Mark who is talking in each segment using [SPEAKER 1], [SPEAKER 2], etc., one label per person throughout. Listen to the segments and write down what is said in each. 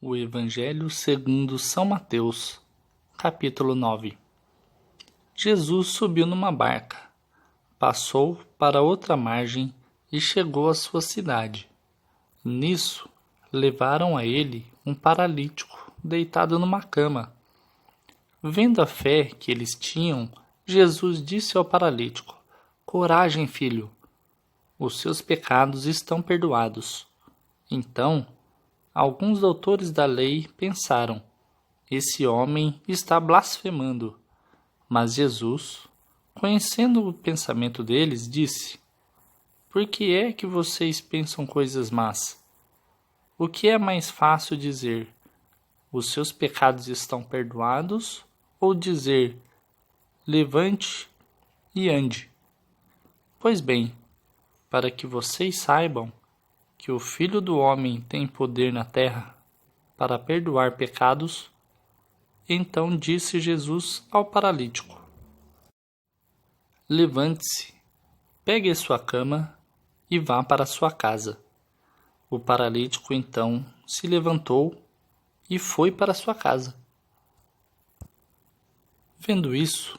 [SPEAKER 1] O Evangelho segundo São Mateus, capítulo 9. Jesus subiu numa barca, passou para outra margem e chegou à sua cidade. Nisso, levaram a ele um paralítico deitado numa cama. Vendo a fé que eles tinham, Jesus disse ao paralítico: "Coragem, filho, os seus pecados estão perdoados." Então, alguns doutores da lei pensaram: esse homem está blasfemando. Mas Jesus, conhecendo o pensamento deles, disse: por que é que vocês pensam coisas más? O que é mais fácil dizer: os seus pecados estão perdoados, ou dizer: levante e ande? Pois bem, para que vocês saibam que o Filho do Homem tem poder na terra para perdoar pecados, então disse Jesus ao paralítico: levante-se, pegue a sua cama e vá para sua casa. O paralítico então se levantou e foi para sua casa. Vendo isso,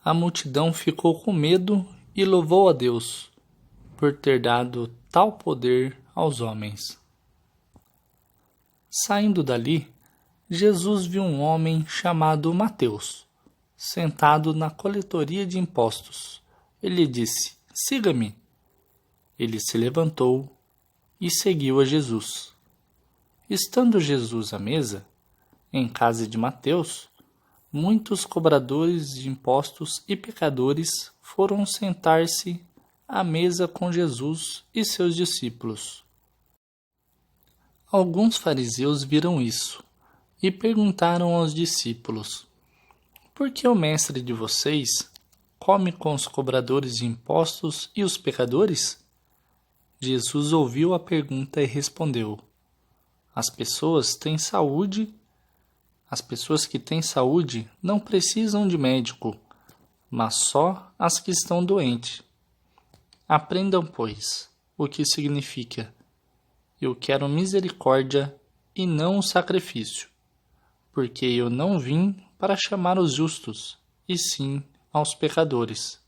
[SPEAKER 1] a multidão ficou com medo e louvou a Deus por ter dado tal poder aos homens. Saindo dali, Jesus viu um homem chamado Mateus, sentado na coletoria de impostos. Ele disse: siga-me. Ele se levantou e seguiu a Jesus. Estando Jesus à mesa, em casa de Mateus, muitos cobradores de impostos e pecadores foram sentar-se à mesa com Jesus e seus discípulos. Alguns fariseus viram isso e perguntaram aos discípulos: por que o mestre de vocês come com os cobradores de impostos e os pecadores? Jesus ouviu a pergunta e respondeu: As pessoas que têm saúde não precisam de médico, mas só as que estão doentes. Aprendam, pois, o que significa: eu quero misericórdia e não o sacrifício, porque eu não vim para chamar os justos, e sim aos pecadores.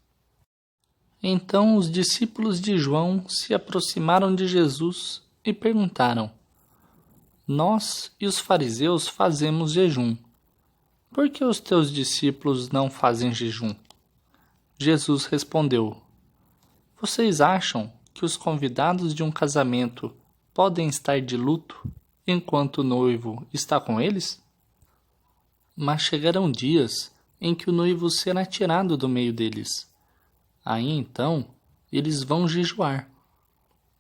[SPEAKER 1] Então os discípulos de João se aproximaram de Jesus e perguntaram: nós e os fariseus fazemos jejum. Por que os teus discípulos não fazem jejum? Jesus respondeu: vocês acham que os convidados de um casamento podem estar de luto enquanto o noivo está com eles? Mas chegarão dias em que o noivo será tirado do meio deles. Aí então eles vão jejuar.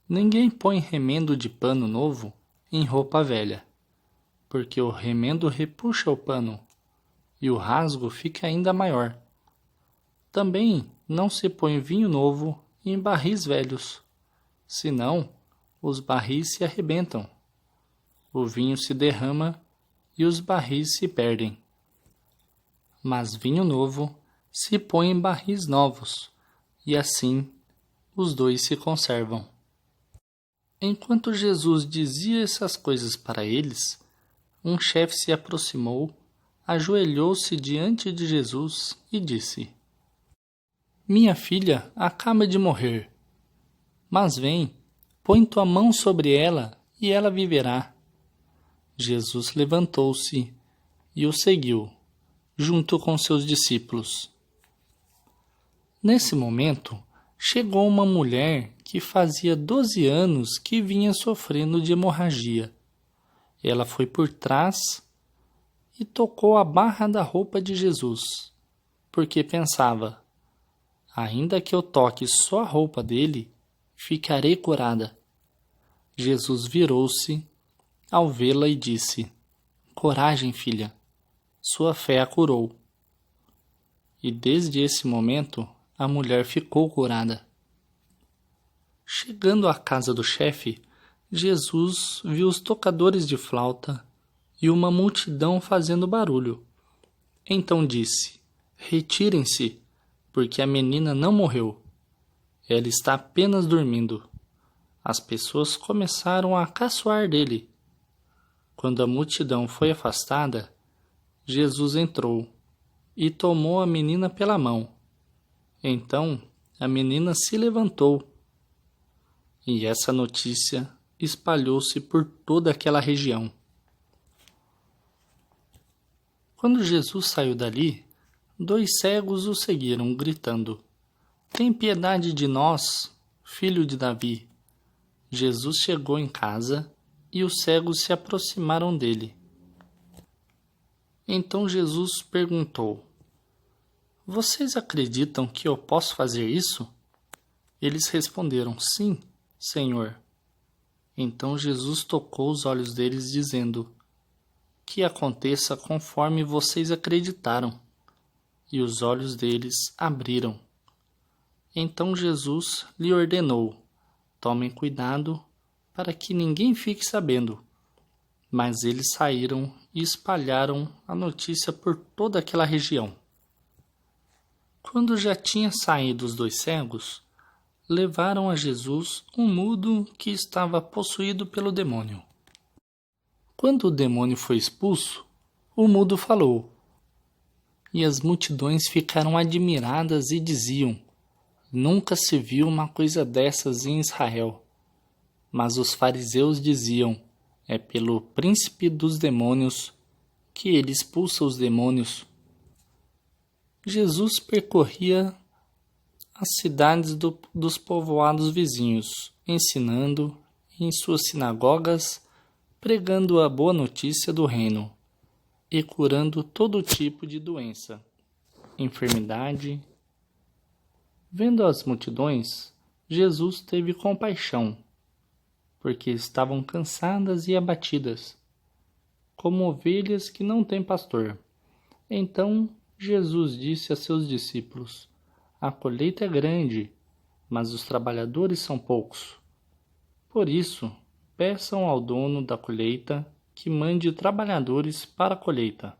[SPEAKER 1] Ninguém põe remendo de pano novo em roupa velha, porque o remendo repuxa o pano e o rasgo fica ainda maior. Também não se põe vinho novo em barris velhos, senão os barris se arrebentam, o vinho se derrama e os barris se perdem. Mas vinho novo se põe em barris novos, e assim os dois se conservam. Enquanto Jesus dizia essas coisas para eles, um chefe se aproximou, ajoelhou-se diante de Jesus e disse: minha filha acaba de morrer, mas vem, põe tua mão sobre ela e ela viverá. Jesus levantou-se e o seguiu, junto com seus discípulos. Nesse momento, chegou uma mulher que fazia 12 anos que vinha sofrendo de hemorragia. Ela foi por trás e tocou a barra da roupa de Jesus, porque pensava: ainda que eu toque só a roupa dele, ficarei curada. Jesus virou-se ao vê-la e disse: coragem, filha, sua fé a curou. E desde esse momento, a mulher ficou curada. Chegando à casa do chefe, Jesus viu os tocadores de flauta e uma multidão fazendo barulho. Então disse: retirem-se, porque a menina não morreu. Ela está apenas dormindo. As pessoas começaram a caçoar dele. Quando a multidão foi afastada, Jesus entrou e tomou a menina pela mão. Então a menina se levantou, e essa notícia espalhou-se por toda aquela região. Quando Jesus saiu dali, 2 cegos o seguiram, gritando: "Tem piedade de nós, filho de Davi." Jesus chegou em casa e os cegos se aproximaram dele. Então Jesus perguntou: "Vocês acreditam que eu posso fazer isso?" Eles responderam: "Sim, Senhor." Então Jesus tocou os olhos deles, dizendo: "Que aconteça conforme vocês acreditaram." E os olhos deles abriram. Então Jesus lhe ordenou: "Tomem cuidado para que ninguém fique sabendo." Mas eles saíram e espalharam a notícia por toda aquela região. Quando já tinha saído os 2 cegos, levaram a Jesus um mudo que estava possuído pelo demônio. Quando o demônio foi expulso, o mudo falou, e as multidões ficaram admiradas e diziam: "Nunca se viu uma coisa dessas em Israel." Mas os fariseus diziam: "É pelo príncipe dos demônios que ele expulsa os demônios." Jesus percorria as cidades dos povoados vizinhos, ensinando em suas sinagogas, pregando a boa notícia do reino e curando todo tipo de doença, enfermidade. Vendo as multidões, Jesus teve compaixão, porque estavam cansadas e abatidas, como ovelhas que não têm pastor. Então Jesus disse a seus discípulos: "A colheita é grande, mas os trabalhadores são poucos. Por isso, peçam ao dono da colheita que mande trabalhadores para a colheita."